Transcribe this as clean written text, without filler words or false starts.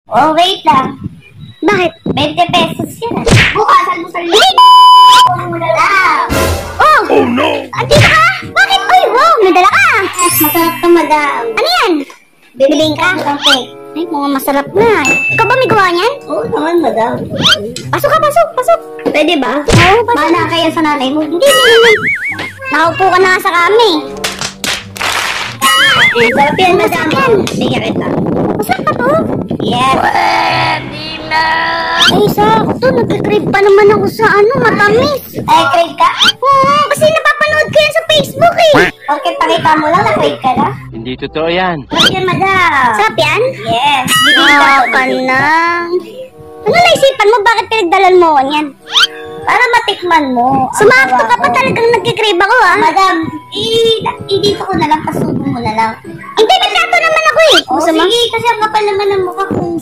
Oh, wait lang. Bakit? 20 pesos yan. Bukas, almusal na. Muna lang. Oh! Oh no! Andito ka? Bakit? Uy, wow! Nadala ka! Masarap to, madam. Ano yan? Bibiling ka ng cake. Ay, mga masarap na. Ikaw ba may gawa niyan? Oo naman, madam. Pasok ka, pasok, pasok. Pwede ba? Oo, pasok. Mana kaya sa nanay mo? Hindi, hindi. Nakaupo ka na sa kami. Sarap yan, madam. Bigyan kita. Masarap pa to? Yes. Ay, sakto. Nagkikrave pa naman ako sa matamis. Ay, crave ka? Oo, kasi napapanood ko yan sa Facebook eh. Okay, pakita mo lang na crave ka na. Hindi totoo yan. Sarap yan, madam. Sarap yan? Yes. Oo, ka na. Ano naisipan mo? Bakit pinagdalan mo ako yan? Para matikman mo. Sumakto ka pa talagang nagkikrave ako Madam, dito ko na lang, pasubo mo na lang. Hindi, nagkato naman ako eh. Oh, Gusto mo? sige, kasi ang kapal naman ng mukha kung